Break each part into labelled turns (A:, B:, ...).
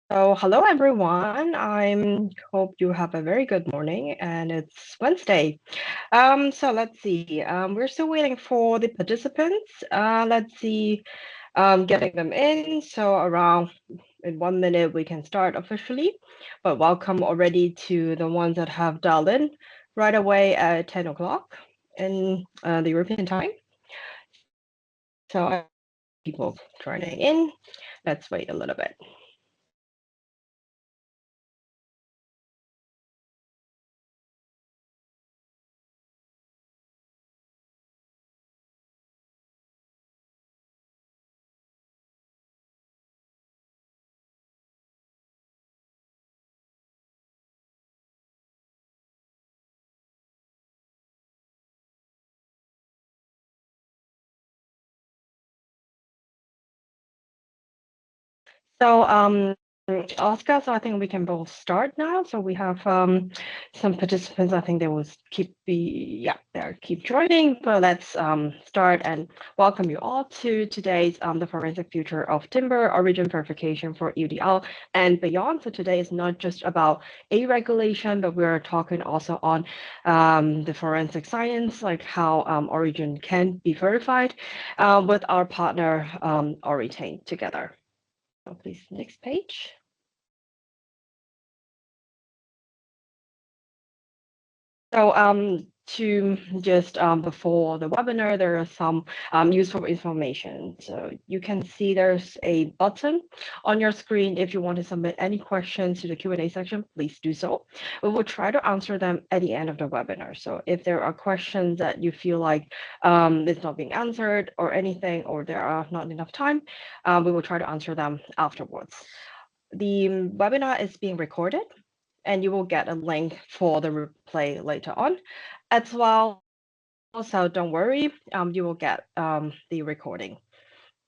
A: So, hello everyone. I hope you have a very good morning, and it's Wednesday. So let's see. We're still waiting for the participants. Let's see, getting them in. So around in 1 minute we can start officially. But welcome already to the ones that have dialed in right away at 10 o'clock in the European time. So I people joining in. Let's wait a little bit. So, Oscar, so I think we can both start now. So we have some participants. I think they will keep joining. But let's start and welcome you all to today's the forensic future of timber origin verification for EUDR and beyond. So today is not just about a regulation, but we're talking also on the forensic science, like how origin can be verified with our partner Oritain together. So please, next page. So to just before the webinar, there are some useful information. So you can see there's a button on your screen. If you want to submit any questions to the Q&A section, please do so. We will try to answer them at the end of the webinar. So if there are questions that you feel like it's not being answered or anything, or there are not enough time, we will try to answer them afterwards. The webinar is being recorded, and you will get a link for the replay later on as well. So don't worry, you will get the recording.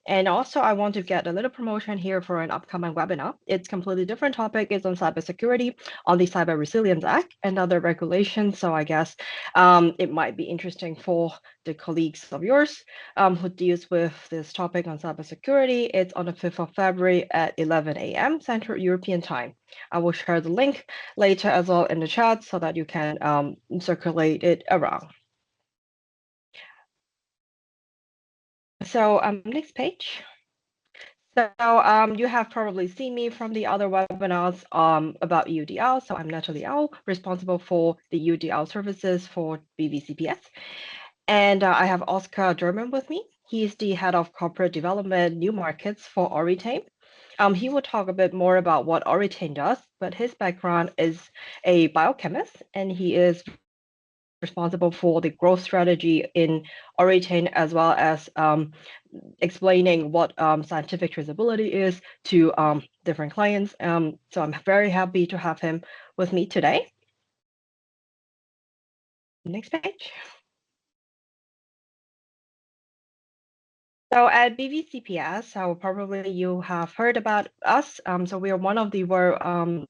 A: And also, I want to get a little promotion here for an upcoming webinar. It's completely different topic. It's on cybersecurity, on the Cyber Resilience Act and other regulations. So I guess it might be interesting for the colleagues of yours who deals with this topic on cybersecurity. It's on the 5th of February at 11 a.m. Central European Time. I will share the link later as well in the chat so that you can circulate it around. So next page. So you have probably seen me from the other webinars about EUDR. So I'm Natalie Au, responsible for the EUDR services for BVCPS. And I have Oscar German with me. He's the head of corporate development, new markets for Oritain. He will talk a bit more about what Oritain does, but his background is a biochemist, and he is responsible for the growth strategy in Oritain, as well as explaining what scientific traceability is to different clients. So I'm very happy to have him with me today. Next page. So at BVCPS, so probably you have heard about us. So we are one of the world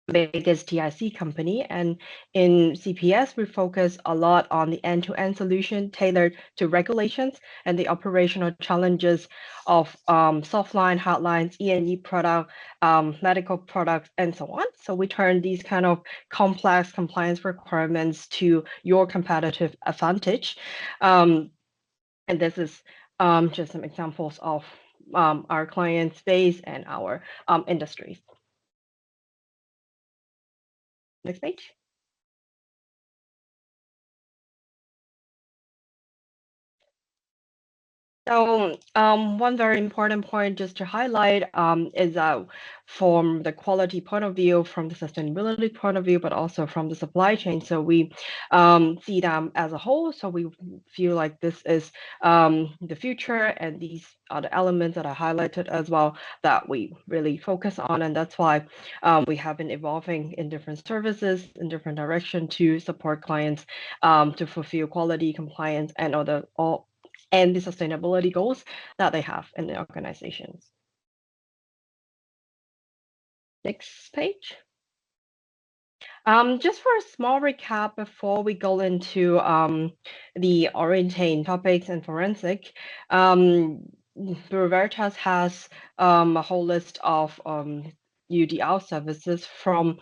A: biggest TIC company, and in CPS we focus a lot on the end-to-end solution tailored to regulations and the operational challenges of softline, hardlines, E&E product, medical products, and so on. So we turn these kind of complex compliance requirements to your competitive advantage, and this is just some examples of our client space and our industries. Next page. So one very important point just to highlight is that from the quality point of view, from the sustainability point of view, but also from the supply chain. So we see them as a whole. So we feel like this is the future, and these are the elements that I highlighted as well that we really focus on. And that's why we have been evolving in different services in different direction to support clients to fulfill quality, compliance, and all and the sustainability goals that they have in the organizations. Next page. Just for a small recap before we go into the Oritain topics and forensic, Bureau Veritas has a whole list of EUDR services from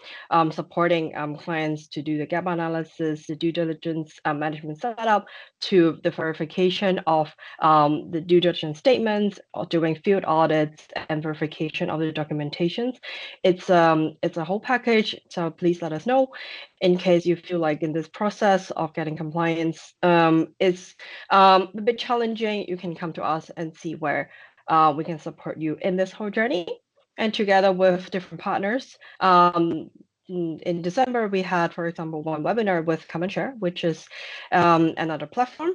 A: supporting clients to do the gap analysis, the due diligence management setup, to the verification of the due diligence statements, or doing field audits and verification of the documentations. It's a whole package, so please let us know in case you feel like in this process of getting compliance is a bit challenging. You can come to us and see where we can support you in this whole journey. And together with different partners, in December, we had, for example, one webinar with CommonShare, which is another platform.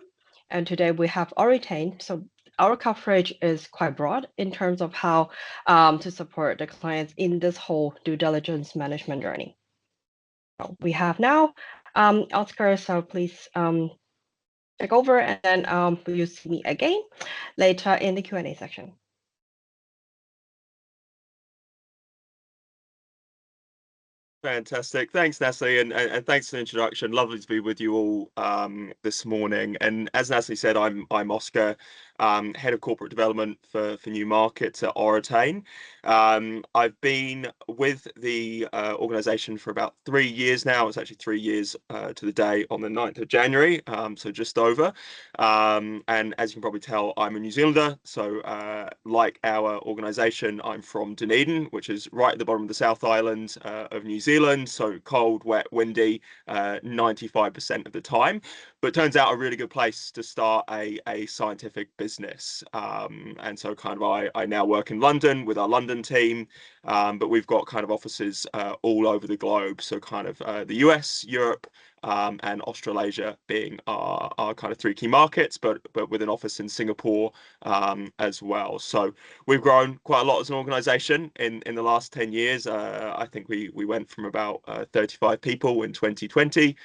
A: And today we have Oritain. So our coverage is quite broad in terms of how to support the clients in this whole due diligence management journey. We have now Oscar, so please take over, and then you'll see me again later in the Q&A section.
B: Fantastic. Thanks, Natalie, and thanks for the introduction. Lovely to be with you all this morning. And as Natalie said, I'm Oscar, Head of Corporate Development for New Markets at Oritain. I've been with the organisation for about 3 years now. It's actually 3 years to the day on the 9th of January, so just over. And as you can probably tell, I'm a New Zealander. So like our organisation, I'm from Dunedin, which is right at the bottom of the South Island of New Zealand. So cold, wet, windy, 95% of the time. But turns out a really good place to start a scientific business. And so kind of I now work in London with our London team, but we've got kind of offices all over the globe. So kind of the US, Europe, and Australasia being our kind of 3 key markets, but with an office in Singapore as well. So we've grown quite a lot as an organisation in the last 10 years. I think we went from about 35 people in 2020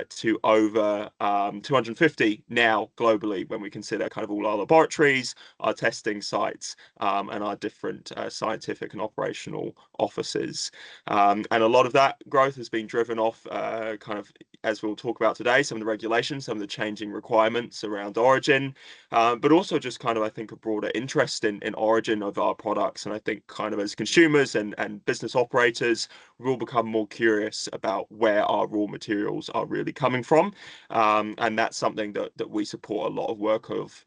B: to over 250 now globally, when we consider kind of all our laboratories, our testing sites, and our different scientific and operational offices. And a lot of that growth has been driven off kind of, as we'll talk about today, some of the regulations, some of the changing requirements around origin, but also just kind of, I think, a broader interest in origin of our products. And I think kind of as consumers and business operators, we'll become more curious about where our raw materials are really coming from. And that's something that we support a lot of work of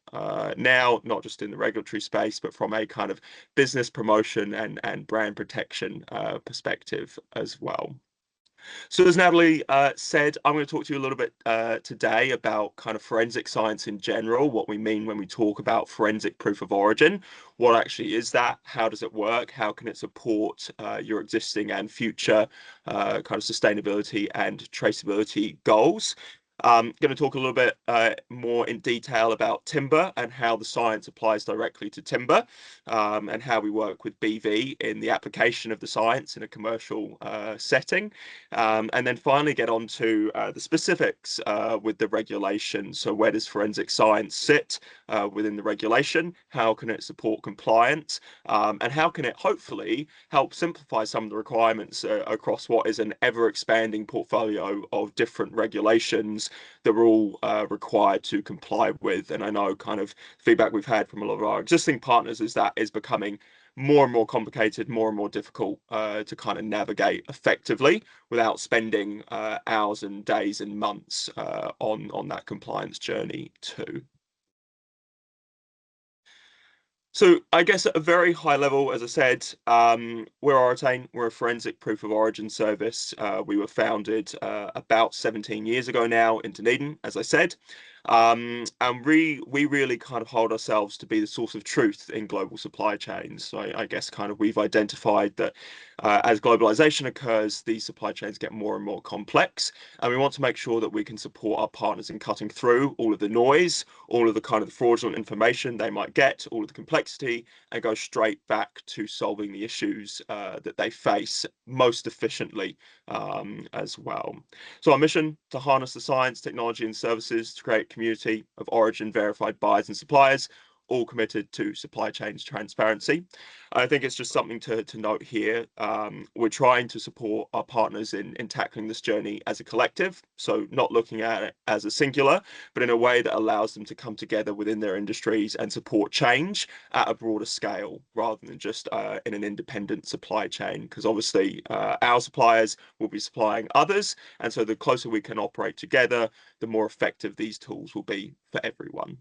B: now, not just in the regulatory space, but from a kind of business promotion and brand protection perspective as well. So as Natalie said, I'm going to talk to you a little bit today about kind of forensic science in general, what we mean when we talk about forensic proof of origin. What actually is that? How does it work? How can it support your existing and future kind of sustainability and traceability goals? Going to talk a little bit more in detail about timber and how the science applies directly to timber, and how we work with BV in the application of the science in a commercial setting. And then finally get on to the specifics with the regulation. So where does forensic science sit within the regulation? How can it support compliance? And how can it hopefully help simplify some of the requirements across what is an ever-expanding portfolio of different regulations that we're all required to comply with? And I know kind of feedback we've had from a lot of our existing partners is that is becoming more and more complicated, more and more difficult to kind of navigate effectively without spending hours and days and months on that compliance journey too. So I guess at a very high level, as I said, we're Oritain. We're a forensic proof of origin service. We were founded about 17 years ago now in Dunedin, as I said. And we really kind of hold ourselves to be the source of truth in global supply chains. So I guess kind of we've identified that as globalization occurs, these supply chains get more and more complex. And we want to make sure that we can support our partners in cutting through all of the noise, all of the kind of fraudulent information they might get, all of the complexity, and go straight back to solving the issues that they face most efficiently as well. So our mission: to harness the science, technology, and services to create a community of origin verified buyers and suppliers, all committed to supply chains transparency. I think it's just something to note here. We're trying to support our partners in tackling this journey as a collective, so not looking at it as a singular, but in a way that allows them to come together within their industries and support change at a broader scale rather than just in an independent supply chain. Because obviously our suppliers will be supplying others, and so the closer we can operate together, the more effective these tools will be for everyone.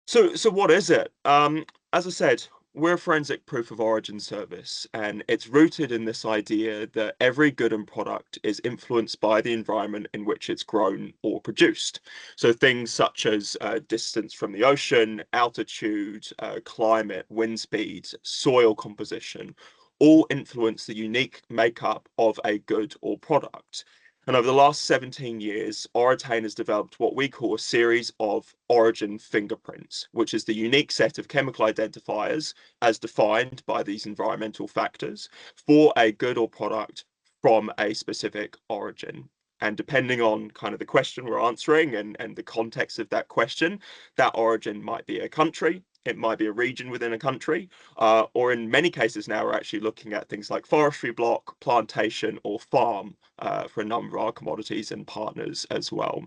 B: So what is it? As I said, we're a forensic proof of origin service, and it's rooted in this idea that every good and product is influenced by the environment in which it's grown or produced. So things such as distance from the ocean, altitude, climate, wind speed, soil composition, all influence the unique makeup of a good or product. And over the last 17 years, Oritain has developed what we call a series of origin fingerprints, which is the unique set of chemical identifiers as defined by these environmental factors for a good or product from a specific origin. And depending on kind of the question we're answering and the context of that question, that origin might be a country, it might be a region within a country, or in many cases now we're actually looking at things like forestry block, plantation, or farm for a number of our commodities and partners as well.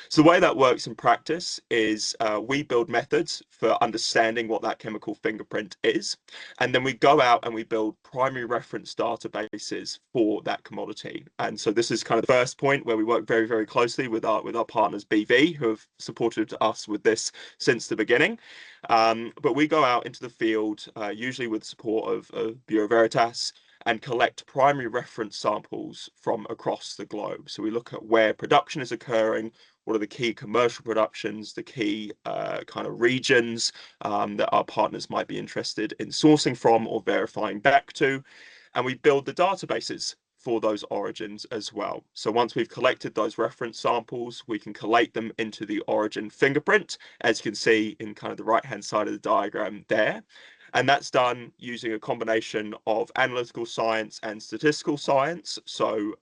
B: So the way that works in practice is we build methods for understanding what that chemical fingerprint is, and then we go out and we build primary reference databases for that commodity. And so this is kind of the first point where we work very, very closely with our partners BV, who have supported us with this since the beginning. But we go out into the field, usually with support of Bureau Veritas, and collect primary reference samples from across the globe. So we look at where production is occurring, what are the key commercial productions, the key kind of regions that our partners might be interested in sourcing from or verifying back to. And we build the databases for those origins as well. So once we've collected those reference samples, we can collate them into the origin fingerprint, as you can see in kind of the right-hand side of the diagram there. And that's done using a combination of analytical science and statistical science. So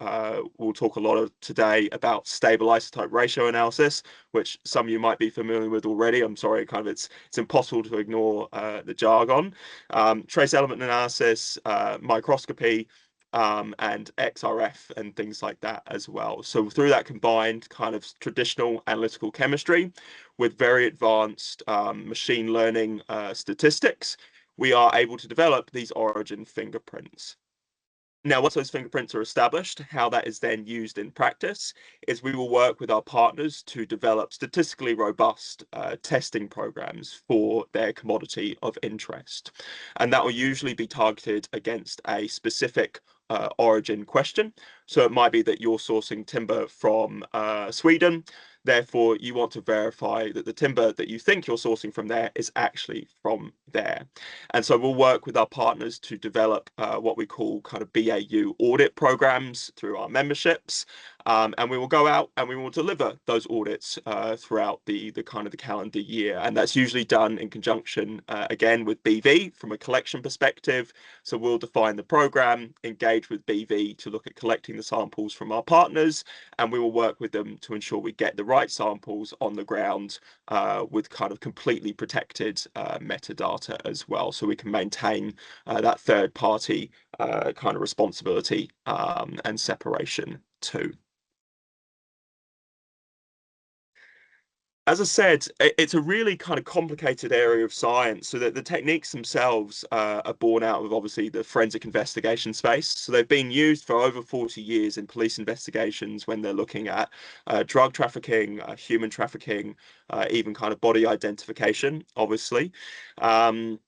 B: we'll talk a lot today about stable isotope ratio analysis, which some of you might be familiar with already. I'm sorry, kind of it's impossible to ignore the jargon. Trace element analysis, microscopy, and XRF and things like that as well. So through that combined kind of traditional analytical chemistry with very advanced machine learning statistics, we are able to develop these origin fingerprints. Now, once those fingerprints are established, how that is then used in practice is we will work with our partners to develop statistically robust testing programs for their commodity of interest. And that will usually be targeted against a specific origin question. So it might be that you're sourcing timber from Sweden. Therefore, you want to verify that the timber that you think you're sourcing from there is actually from there. And so we'll work with our partners to develop what we call kind of BAU audit programs through our memberships. And we will go out and we will deliver those audits throughout the kind of the calendar year. And that's usually done in conjunction, again, with BV from a collection perspective. So we'll define the program, engage with BV to look at collecting the samples from our partners, and we will work with them to ensure we get the right samples on the ground with kind of completely protected metadata as well. So we can maintain that third party kind of responsibility and separation too. As I said, it's a really kind of complicated area of science, so that the techniques themselves are born out of obviously the forensic investigation space. So they've been used for over 40 years in police investigations when they're looking at drug trafficking, human trafficking, even kind of body identification, obviously. And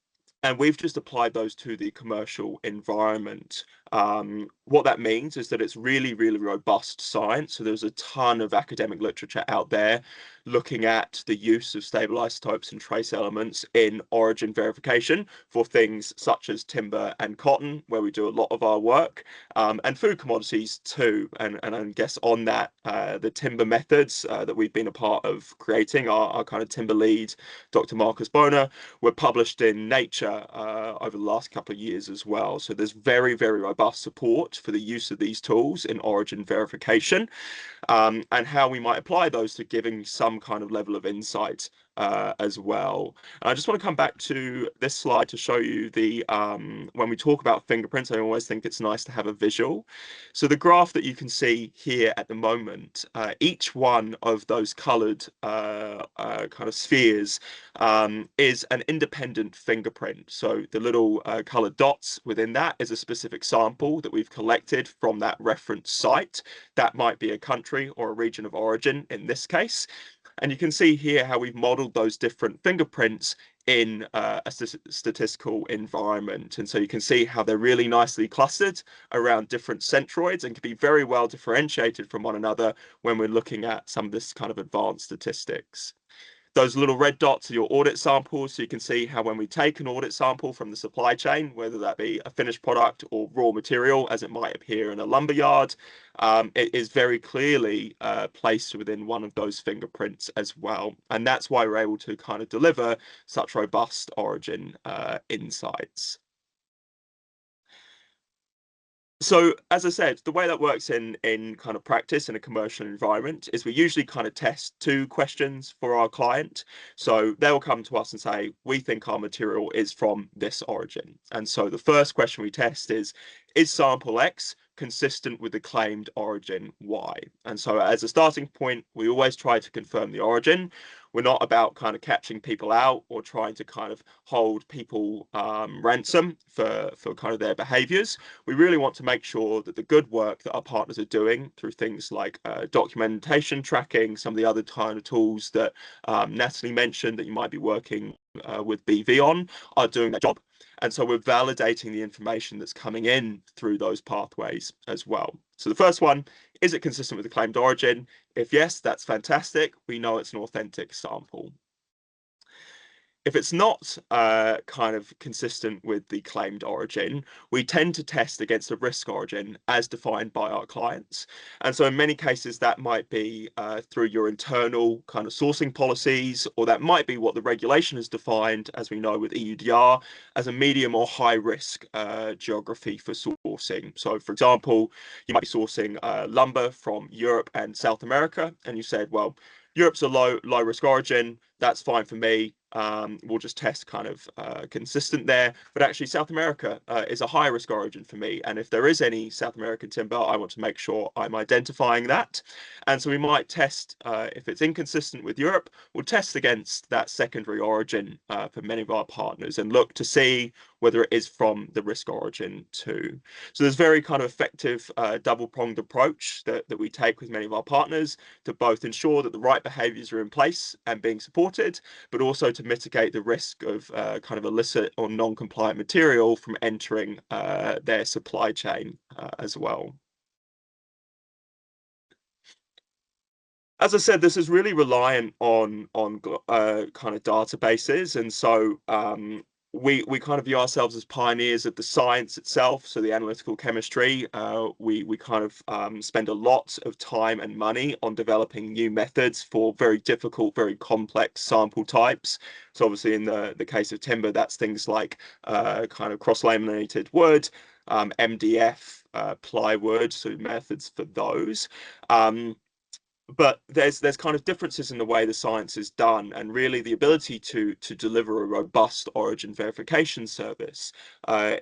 B: we've just applied those to the commercial environment. What that means is that it's really, really robust science. So there's a ton of academic literature out there looking at the use of stable isotopes and trace elements in origin verification for things such as timber and cotton, where we do a lot of our work, and food commodities too. And I guess on that, the timber methods that we've been a part of creating, our kind of timber lead, Dr. Marcus Boner, were published in Nature over the last couple of years as well. So there's very, very robust robust support for the use of these tools in origin verification, and how we might apply those to giving some kind of level of insight as well. And I just want to come back to this slide to show you the when we talk about fingerprints, I always think it's nice to have a visual. So the graph that you can see here at the moment, each one of those coloured kind of spheres is an independent fingerprint. So the little coloured dots within that is a specific sample that we've collected from that reference site. That might be a country or a region of origin in this case. And you can see here how we've modeled those different fingerprints in a statistical environment. And so you can see how they're really nicely clustered around different centroids and can be very well differentiated from one another when we're looking at some of this kind of advanced statistics. Those little red dots are your audit samples, so you can see how when we take an audit sample from the supply chain, whether that be a finished product or raw material, as it might appear in a lumber yard, it is very clearly placed within one of those fingerprints as well. And that's why we're able to kind of deliver such robust origin insights. So, as I said, the way that works in kind of practice in a commercial environment is we usually kind of test two questions for our client. So they'll come to us and say, we think our material is from this origin. And so the first question we test is sample X consistent with the claimed origin Y? And so as a starting point, we always try to confirm the origin. We're not about kind of catching people out or trying to kind of hold people ransom for kind of their behaviors. We really want to make sure that the good work that our partners are doing through things like documentation tracking, some of the other kind of tools that Natalie mentioned that you might be working with BV on, are doing their job. And so we're validating the information that's coming in through those pathways as well. So the first one, is it consistent with the claimed origin? If yes, that's fantastic. We know it's an authentic sample. If it's not kind of consistent with the claimed origin, we tend to test against a risk origin as defined by our clients. And so in many cases, that might be through your internal kind of sourcing policies, or that might be what the regulation has defined, as we know with EUDR, as a medium or high risk geography for sourcing. So for example, you might be sourcing lumber from Europe and South America, and you said, well, Europe's a low risk origin. That's fine for me. We'll just test kind of consistent there. But actually, South America is a high risk origin for me. And if there is any South American timber, I want to make sure I'm identifying that. And so we might test, if it's inconsistent with Europe, we'll test against that secondary origin for many of our partners and look to see whether it is from the risk origin too. So there's very kind of effective double-pronged approach that we take with many of our partners to both ensure that the right behaviours are in place and being supported, but also to mitigate the risk of kind of illicit or non-compliant material from entering their supply chain as well. As I said, this is really reliant on kind of databases, and so we kind of view ourselves as pioneers of the science itself. So the analytical chemistry, we kind of spend a lot of time and money on developing new methods for very difficult, very complex sample types. So obviously in the case of timber, that's things like kind of cross-laminated wood, MDF, plywood, so methods for those. But there's kind of differences in the way the science is done, and really the ability to deliver a robust origin verification service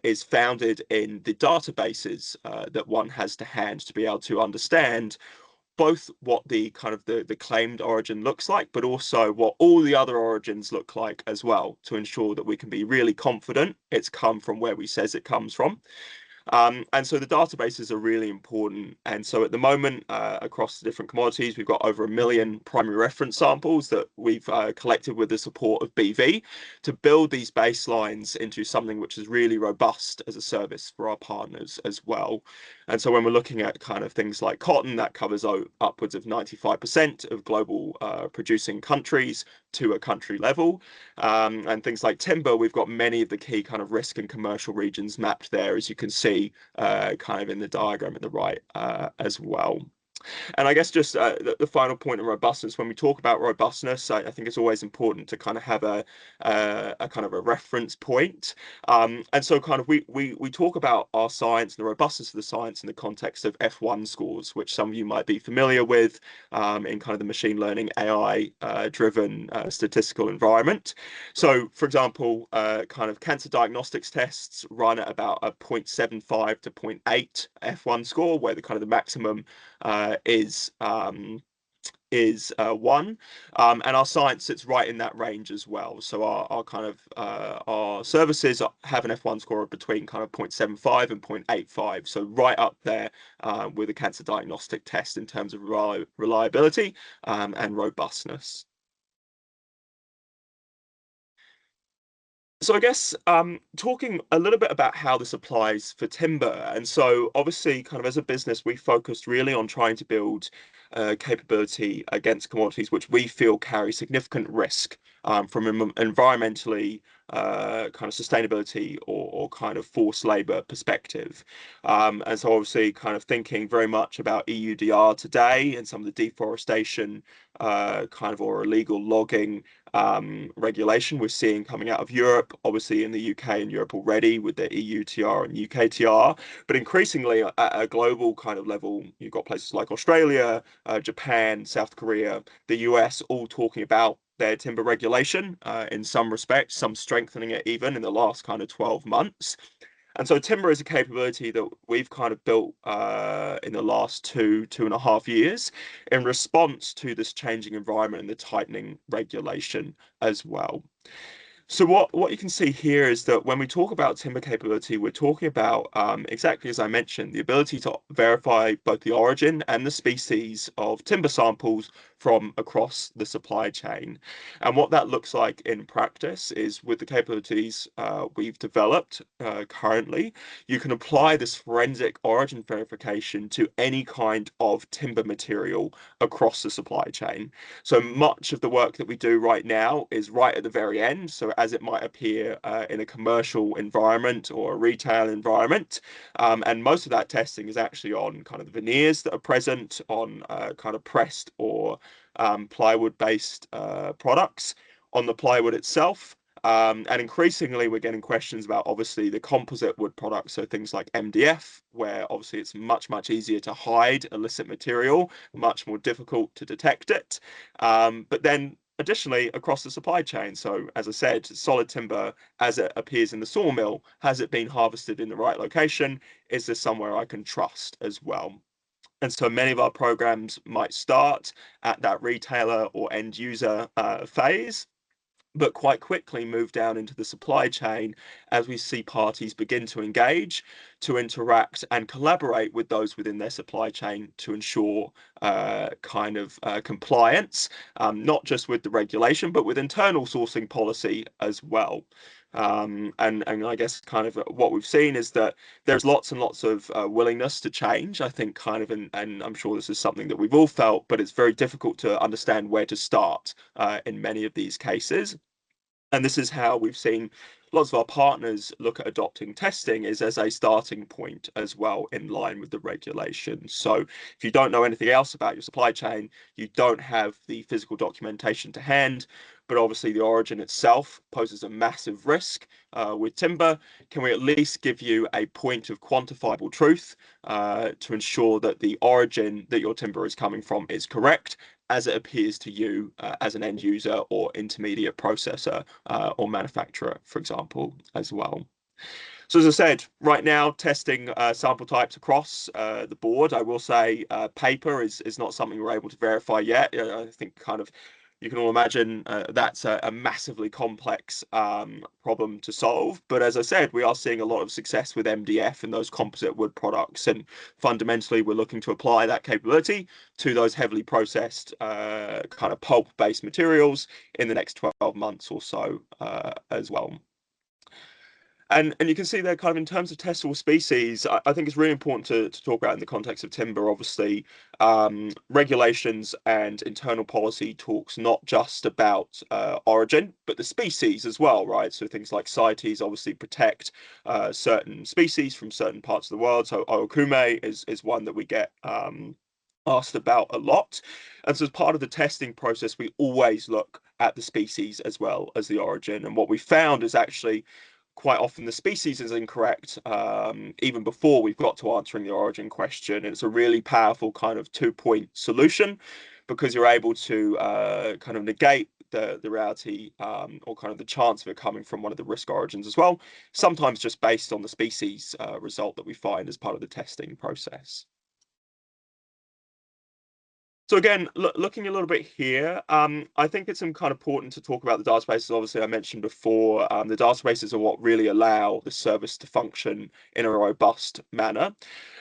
B: is founded in the databases that one has to hand to be able to understand both what the kind of the claimed origin looks like, but also what all the other origins look like as well, to ensure that we can be really confident it's come from where we says it comes from. And so the databases are really important. And so at the moment, across the different commodities, we've got over 1 million primary reference samples that we've collected with the support of BV to build these baselines into something which is really robust as a service for our partners as well. And so when we're looking at kind of things like cotton, that covers upwards of 95% of global producing countries to a country level. And things like timber, we've got many of the key kind of risk and commercial regions mapped there, as you can see kind of in the diagram at the right as well. And I guess just the final point on robustness, when we talk about robustness, I think it's always important to kind of have a kind of a reference point. And so kind of we talk about our science and the robustness of the science in the context of F1 scores, which some of you might be familiar with in kind of the machine learning AI driven statistical environment. So for example, kind of cancer diagnostics tests run at about a 0.75 to zero point 0.8 F1 score, where the kind of the maximum is 1, and our science sits right in that range as well. So our kind of our services have an F1 score of between kind of 0.75 and 0.85, so right up there with a cancer diagnostic test in terms of reliability and robustness. So I guess talking a little bit about how this applies for timber. And so obviously kind of as a business, we focused really on trying to build capability against commodities which we feel carry significant risk from environmentally kind of sustainability or kind of forced labor perspective. And so obviously kind of thinking very much about EUDR today and some of the deforestation kind of or illegal logging regulation we're seeing coming out of Europe, obviously in the UK and Europe already with the EUTR and UKTR, but increasingly at a global kind of level, you've got places like Australia, Japan, South Korea, the US, all talking about their timber regulation in some respects, some strengthening it even in the last kind of 12 months. And so timber is a capability that we've kind of built in the last 2.5 years in response to this changing environment and the tightening regulation as well. So what you can see here is that when we talk about timber capability, we're talking about exactly as I mentioned, the ability to verify both the origin and the species of timber samples from across the supply chain. And what that looks like in practice is with the capabilities we've developed currently, you can apply this forensic origin verification to any kind of timber material across the supply chain. So much of the work that we do right now is right at the very end. So as it might appear in a commercial environment or a retail environment. And most of that testing is actually on kind of the veneers that are present on kind of pressed or plywood-based products, on the plywood itself. And increasingly, we're getting questions about obviously the composite wood products, so things like MDF, where obviously it's much, much easier to hide illicit material, much more difficult to detect it. But then additionally, across the supply chain. So as I said, solid timber, as it appears in the sawmill, has it been harvested in the right location? Is this somewhere I can trust as well? And so many of our programs might start at that retailer or end user phase, but quite quickly move down into the supply chain as we see parties begin to engage, to interact and collaborate with those within their supply chain to ensure kind of compliance, not just with the regulation, but with internal sourcing policy as well. And I guess kind of what we've seen is that there's lots and lots of willingness to change. I think kind of, and I'm sure this is something that we've all felt, but it's very difficult to understand where to start in many of these cases. And this is how we've seen lots of our partners look at adopting testing is as a starting point as well in line with the regulations. So if you don't know anything else about your supply chain, you don't have the physical documentation to hand, but obviously the origin itself poses a massive risk with timber. Can we at least give you a point of quantifiable truth to ensure that the origin that your timber is coming from is correct as it appears to you as an end user or intermediate processor or manufacturer, for example, as well. So as I said, right now testing sample types across the board. I will say paper is not something we're able to verify yet. I think kind of you can all imagine that's a massively complex problem to solve. But as I said, we are seeing a lot of success with MDF and those composite wood products. And fundamentally, we're looking to apply that capability to those heavily processed kind of pulp-based materials in the next 12 months or so as well. And you can see there kind of in terms of testable species, I think it's really important to talk about in the context of timber, obviously, regulations and internal policy talks not just about origin, but the species as well, right? So things like CITES obviously protect certain species from certain parts of the world. So Oakume is one that we get asked about a lot. And so as part of the testing process, we always look at the species as well as the origin. And what we found is actually quite often the species is incorrect even before we've got to answering the origin question. And it's a really powerful kind of 2-point solution because you're able to kind of negate the reality or kind of the chance of it coming from one of the risk origins as well, sometimes just based on the species result that we find as part of the testing process. So again, looking a little bit here, I think it's kind of important to talk about the databases. Obviously, I mentioned before, the databases are what really allow the service to function in a robust manner.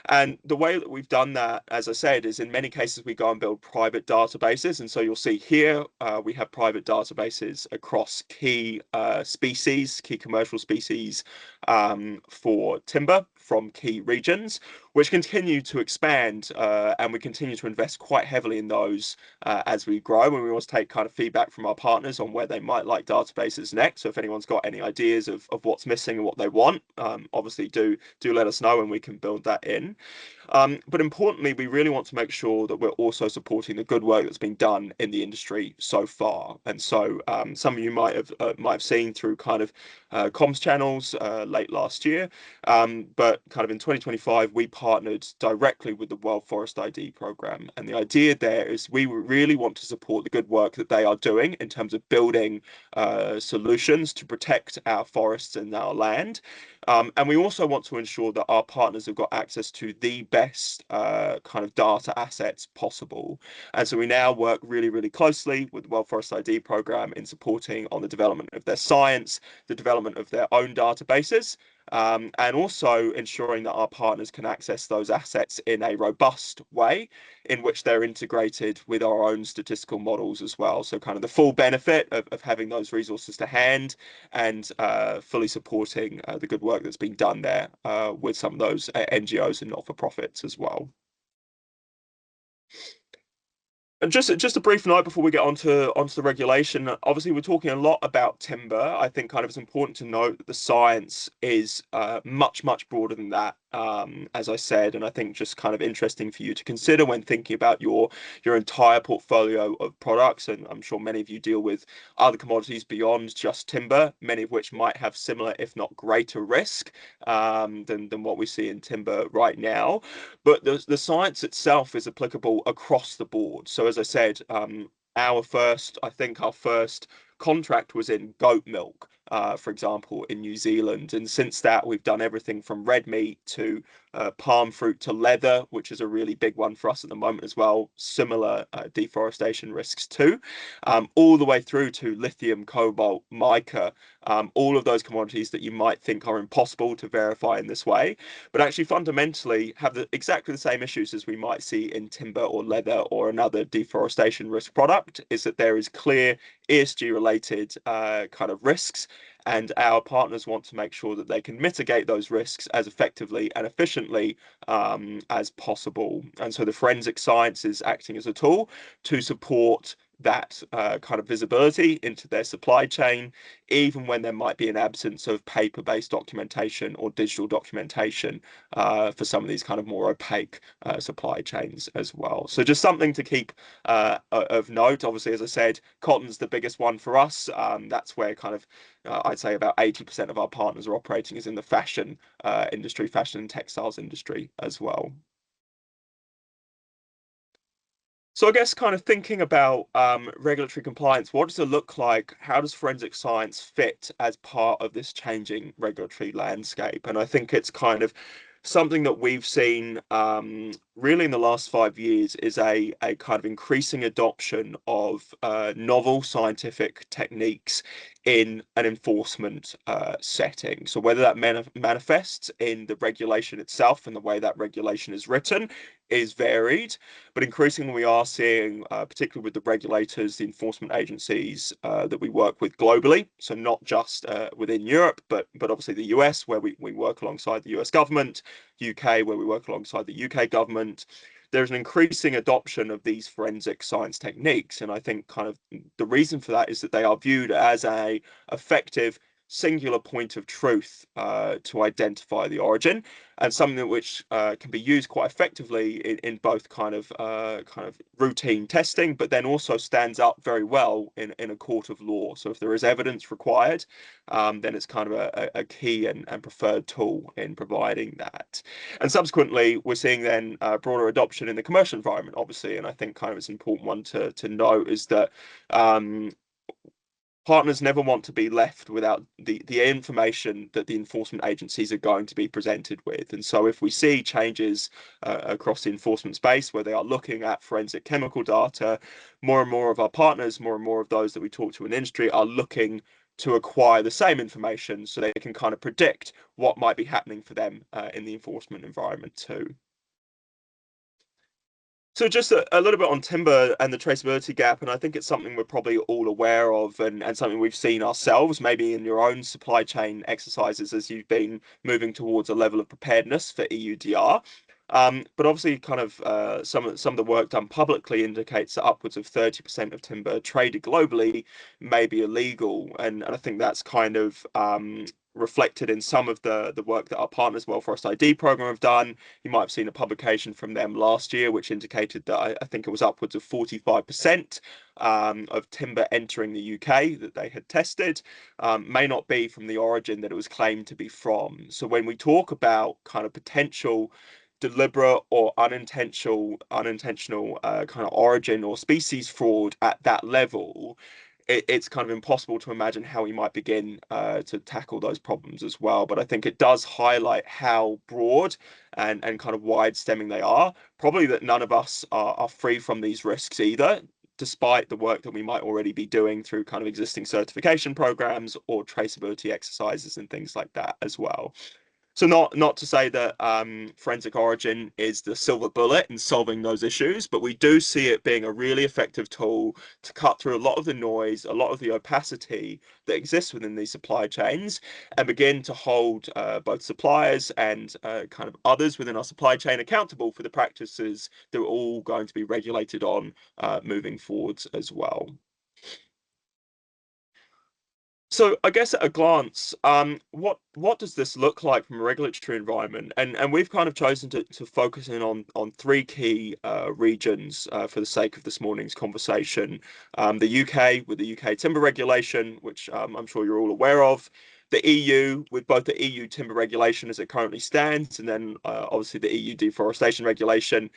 B: And the way that we've done that, as I said, is in many cases we go and build private databases. And so you'll see here we have private databases across key species, key commercial species for timber from key regions, which continue to expand, and we continue to invest quite heavily in those as we grow. And we always take kind of feedback from our partners on where they might like databases next. So if anyone's got any ideas of what's missing and what they want, obviously do let us know and we can build that in. But importantly, we really want to make sure that we're also supporting the good work that's been done in the industry so far. And so some of you might have seen through kind of comms channels late last year, but kind of in 2025 we partnered directly with the World Forest ID program, and the idea there is we really want to support the good work that they are doing in terms of building solutions to protect our forests and our land. And we also want to ensure that our partners have got access to the best kind of data assets possible. And so we now work really, really closely with the World Forest ID program in supporting on the development of their science, the development of their own databases, and also ensuring that our partners can access those assets in a robust way in which they're integrated with our own statistical models as well. So kind of the full benefit of having those resources to hand and fully supporting the good work that's been done there with some of those NGOs and not-for-profits as well. And just a brief note before we get onto the regulation. Obviously, we're talking a lot about timber. I think kind of it's important to note that the science is much broader than that, as I said, and I think just kind of interesting for you to consider when thinking about your entire portfolio of products. And I'm sure many of you deal with other commodities beyond just timber, many of which might have similar, if not greater, risk than what we see in timber right now. But the science itself is applicable across the board. So as I said, our first contract was in goat milk, for example, in New Zealand. And since that, we've done everything from red meat to palm fruit to leather, which is a really big one for us at the moment as well. Similar deforestation risks too, all the way through to lithium, cobalt, mica, all of those commodities that you might think are impossible to verify in this way, but actually fundamentally have exactly the same issues as we might see in timber or leather or another deforestation risk product, is that there is clear ESG related kind of risks, and our partners want to make sure that they can mitigate those risks as effectively and efficiently as possible. And so the forensic science is acting as a tool to support that kind of visibility into their supply chain, even when there might be an absence of paper-based documentation or digital documentation for some of these kind of more opaque supply chains as well. So just something to keep of note. Obviously, as I said, cotton's the biggest one for us. That's where kind of I'd say about 80% of our partners are operating is in the fashion industry, fashion and textiles industry as well. So I guess kind of thinking about regulatory compliance, what does it look like? How does forensic science fit as part of this changing regulatory landscape? And I think it's kind of something that we've seen really in the last 5 years is a kind of increasing adoption of novel scientific techniques in an enforcement setting. So whether that manifests in the regulation itself and the way that regulation is written is varied, but increasingly we are seeing, particularly with the regulators, the enforcement agencies that we work with globally, so not just within Europe, but obviously the US, where we work alongside the US government, UK, where we work alongside the UK government. There's an increasing adoption of these forensic science techniques, and I think kind of the reason for that is that they are viewed as a effective singular point of truth to identify the origin, and something which can be used quite effectively in both kind of routine testing, but then also stands up very well in a court of law. So if there is evidence required, then it's kind of a key and preferred tool in providing that. And subsequently, we're seeing then broader adoption in the commercial environment, obviously. And I think kind of it's an important one to note is that partners never want to be left without the information that the enforcement agencies are going to be presented with. And so if we see changes across the enforcement space where they are looking at forensic chemical data, more and more of our partners, more and more of those that we talk to in industry are looking to acquire the same information so they can kind of predict what might be happening for them in the enforcement environment too. So just a little bit on timber and the traceability gap, and I think it's something we're probably all aware of and something we've seen ourselves, maybe in your own supply chain exercises as you've been moving towards a level of preparedness for EUDR. But obviously, kind of some of the work done publicly indicates that upwards of 30% of timber traded globally may be illegal, and I think that's kind of reflected in some of the work that our partners, Well Forest ID program, have done. You might have seen a publication from them last year, which indicated that I think it was upwards of 45% of timber entering the UK that they had tested may not be from the origin that it was claimed to be from. So when we talk about kind of potential deliberate or unintentional kind of origin or species fraud at that level, it's kind of impossible to imagine how we might begin to tackle those problems as well. But I think it does highlight how broad and kind of wide stemming they are. Probably that none of us are free from these risks either, despite the work that we might already be doing through kind of existing certification programs or traceability exercises and things like that as well. So not to say that forensic origin is the silver bullet in solving those issues, but we do see it being a really effective tool to cut through a lot of the noise, a lot of the opacity that exists within these supply chains, and begin to hold both suppliers and kind of others within our supply chain accountable for the practices that we're all going to be regulated on moving forwards as well. So I guess at a glance, what does this look like from a regulatory environment? And we've kind of chosen to focus in on three key regions for the sake of this morning's conversation. The UK with the UK timber regulation, which I'm sure you're all aware of. The EU with both the EU timber regulation as it currently stands, and then obviously the EU deforestation regulation,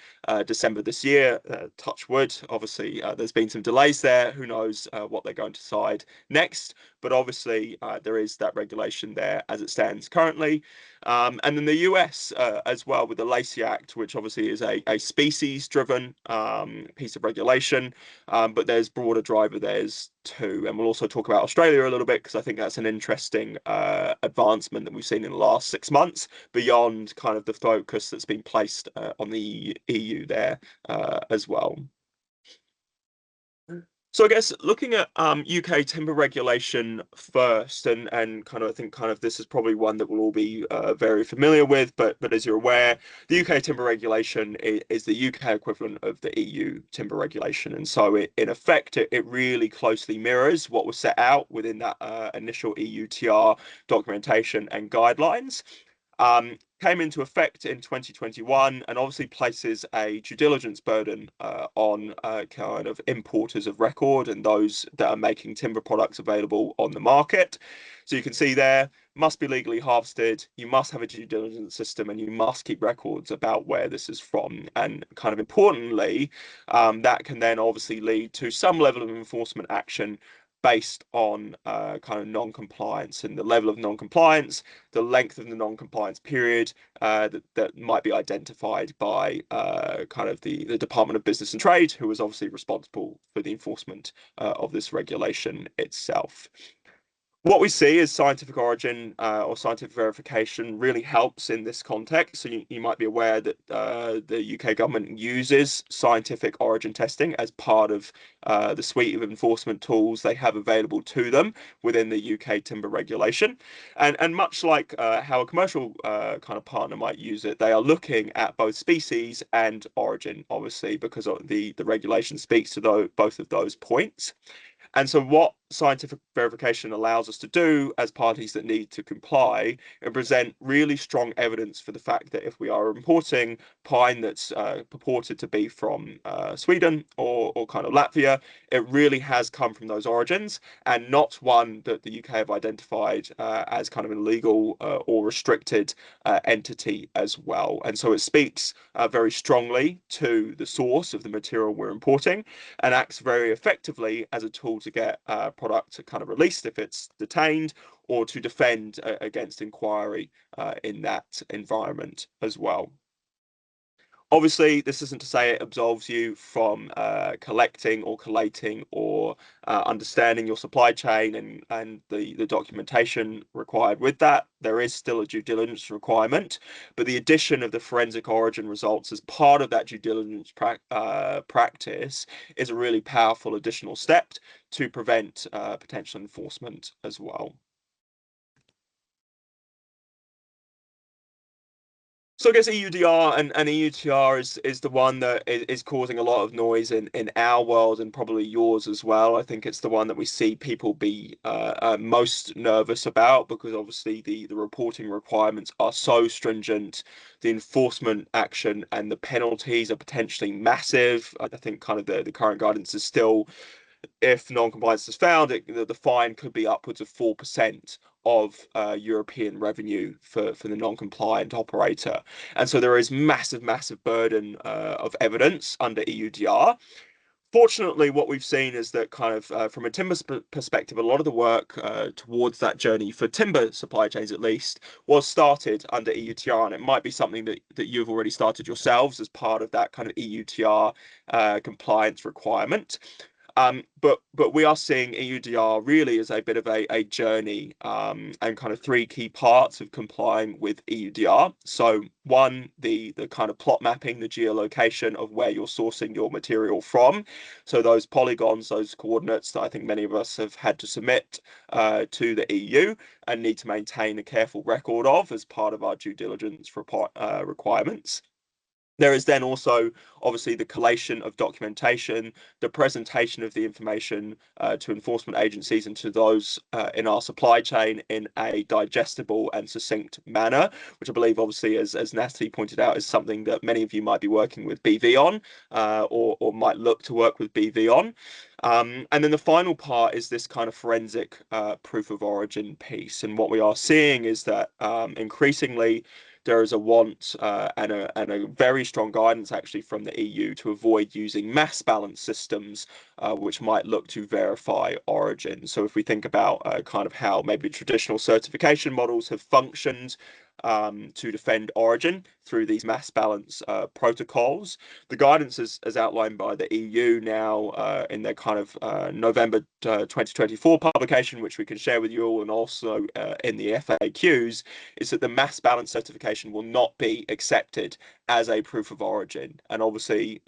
B: December this year. Touch wood. Obviously, there's been some delays there. Who knows what they're going to decide next? But obviously there is that regulation there as it stands currently. And then the US as well with the Lacey Act, which obviously is a species-driven piece of regulation, but there's broader driver there's too. And we'll also talk about Australia a little bit because I think that's an interesting advancement that we've seen in the last 6 months beyond kind of the focus that's been placed on the EU there as well. So I guess looking at UK timber regulation first, and kind of I think kind of this is probably one that we'll all be very familiar with, but as you're aware, the UK timber regulation is the UK equivalent of the EU timber regulation, and so in effect it really closely mirrors what was set out within that initial EUTR documentation and guidelines. Came into effect in 2021 and obviously places a due diligence burden on kind of importers of record and those that are making timber products available on the market. So you can see there, must be legally harvested, you must have a due diligence system, and you must keep records about where this is from. And kind of importantly, that can then obviously lead to some level of enforcement action based on kind of non-compliance and the level of non-compliance, the length of the non-compliance period that might be identified by kind of the Department of Business and Trade, who is obviously responsible for the enforcement of this regulation itself. What we see is scientific origin or scientific verification really helps in this context. So you might be aware that the UK government uses scientific origin testing as part of the suite of enforcement tools they have available to them within the UK timber regulation. And much like how a commercial kind of partner might use it, they are looking at both species and origin, obviously, because the regulation speaks to both of those points. And so what scientific verification allows us to do as parties that need to comply and present really strong evidence for the fact that if we are importing pine that's purported to be from Sweden or kind of Latvia, it really has come from those origins and not one that the UK have identified as kind of an illegal or restricted entity as well. And so it speaks very strongly to the source of the material we're importing and acts very effectively as a tool to get product kind of released if it's detained or to defend against inquiry in that environment as well. Obviously, this isn't to say it absolves you from collecting or collating or understanding your supply chain and the documentation required with that. There is still a due diligence requirement, but the addition of the forensic origin results as part of that due diligence practice is a really powerful additional step to prevent potential enforcement as well. So I guess EUDR and EUTR is the one that is causing a lot of noise in our world and probably yours as well. I think it's the one that we see people be most nervous about because obviously the reporting requirements are so stringent, the enforcement action and the penalties are potentially massive. I think kind of the current guidance is still, if non-compliance is found, the fine could be upwards of 4% of European revenue for the non-compliant operator. And so there is massive burden of evidence under EUDR. Fortunately, what we've seen is that kind of from a timber perspective, a lot of the work towards that journey for timber supply chains, at least, was started under EUTR, and it might be something that you've already started yourselves as part of that kind of EUTR compliance requirement. But we are seeing EUDR really as a bit of a journey and kind of three key parts of complying with EUDR. So one, the kind of plot mapping, the geolocation of where you're sourcing your material from. So those polygons, those coordinates that I think many of us have had to submit to the EU and need to maintain a careful record of as part of our due diligence requirements. There is then also obviously the collation of documentation, the presentation of the information to enforcement agencies and to those in our supply chain in a digestible and succinct manner, which I believe obviously, as Natalie pointed out, is something that many of you might be working with BV on or might look to work with BV on. And then the final part is this kind of forensic proof of origin piece. And what we are seeing is that increasingly, there is a want and a very strong guidance actually from the EU to avoid using mass balance systems, which might look to verify origin. So if we think about kind of how maybe traditional certification models have functioned to defend origin through these mass balance protocols, the guidance as outlined by the EU now in their kind of November 2024 publication, which we can share with you all, and also in the FAQs, is that the mass balance certification will not be accepted as a proof of origin. And obviously,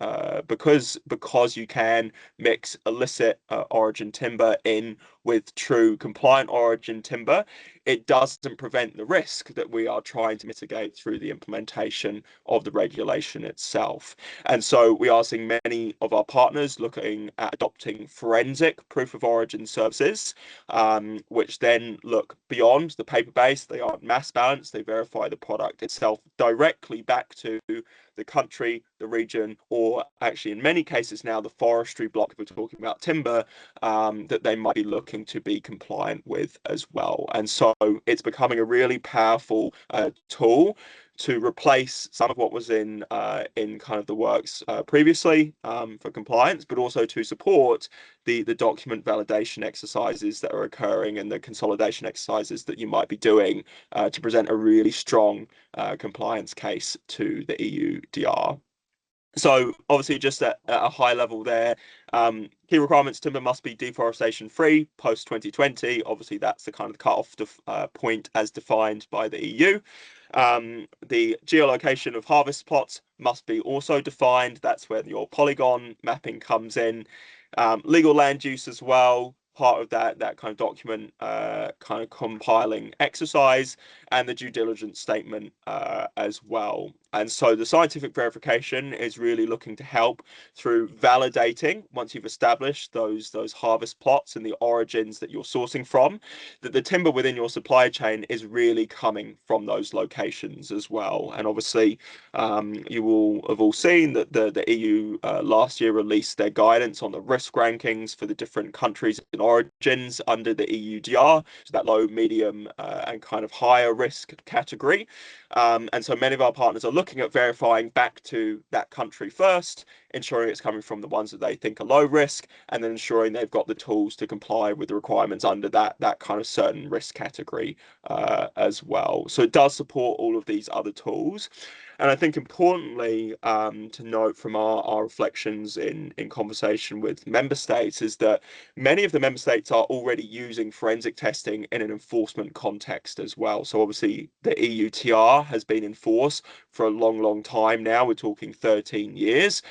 B: because you can mix illicit origin timber in with true compliant origin timber, it doesn't prevent the risk that we are trying to mitigate through the implementation of the regulation itself. And so we are seeing many of our partners looking at adopting forensic proof of origin services, which then look beyond the paper-based. They aren't mass balanced. They verify the product itself directly back to the country, the region, or actually in many cases now the forestry block, if we're talking about timber, that they might be looking to be compliant with as well. And so it's becoming a really powerful tool to replace some of what was in kind of the works previously for compliance, but also to support the document validation exercises that are occurring and the consolidation exercises that you might be doing to present a really strong compliance case to the EUDR. So obviously just at a high level there, key requirements: timber must be deforestation free post 2020. Obviously that's the kind of cut-off point as defined by the EU. The geolocation of harvest plots must be also defined. That's where your polygon mapping comes in. Legal land use as well, part of that kind of document kind of compiling exercise. and the due diligence statement as well. And so the scientific verification is really looking to help through validating, once you've established those harvest plots and the origins that you're sourcing from, that the timber within your supply chain is really coming from those locations as well. And obviously, you will have all seen that the EU last year released their guidance on the risk rankings for the different countries and origins under the EUDR, so that low, medium, and kind of higher risk category. And so many of our partners are looking at verifying back to that country first, ensuring it's coming from the ones that they think are low risk, and then ensuring they've got the tools to comply with the requirements under that kind of certain risk category as well. So it does support all of these other tools. And I think importantly to note from our reflections in conversation with member states is that many of the member states are already using forensic testing in an enforcement context as well. So obviously the EUTR has been in force for a long time now. We're talking 13 years.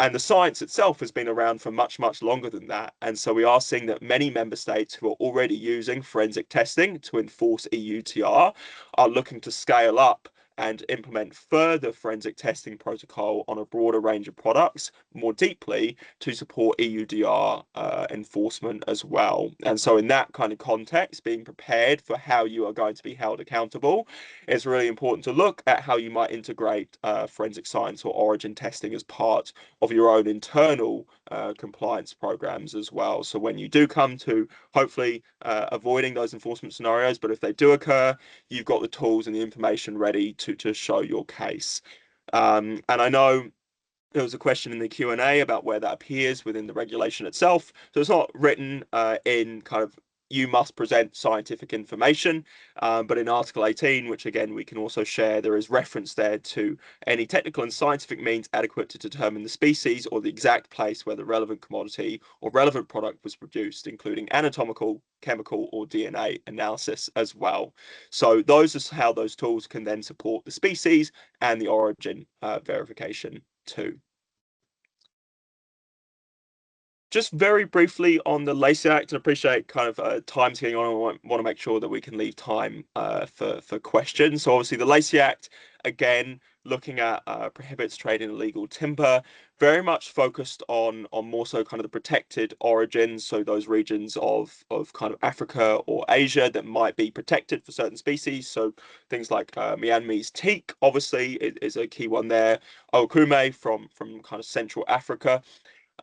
B: And the science itself has been around for much longer than that. And so we are seeing that many member states who are already using forensic testing to enforce EUTR are looking to scale up and implement further forensic testing protocol on a broader range of products more deeply to support EUDR enforcement as well. And so in that kind of context, being prepared for how you are going to be held accountable, it's really important to look at how you might integrate forensic science or origin testing as part of your own internal compliance programs as well. So when you do come to hopefully avoiding those enforcement scenarios, but if they do occur, you've got the tools and the information ready to show your case. And I know there was a question in the Q&A about where that appears within the regulation itself. So it's not written in kind of you must present scientific information, but in Article 18, which again we can also share, there is reference there to any technical and scientific means adequate to determine the species or the exact place where the relevant commodity or relevant product was produced, including anatomical, chemical, or DNA analysis as well. So those are how those tools can then support the species and the origin verification too. Just very briefly on the Lacey Act, and appreciate kind of time's getting on. I want to make sure that we can leave time for questions. So obviously the Lacey Act, again, looking at prohibits trade in illegal timber, very much focused on more so kind of the protected origins, so those regions of kind of Africa or Asia that might be protected for certain species. So things like Myanmar's teak, obviously, is a key one there. Okume from kind of Central Africa.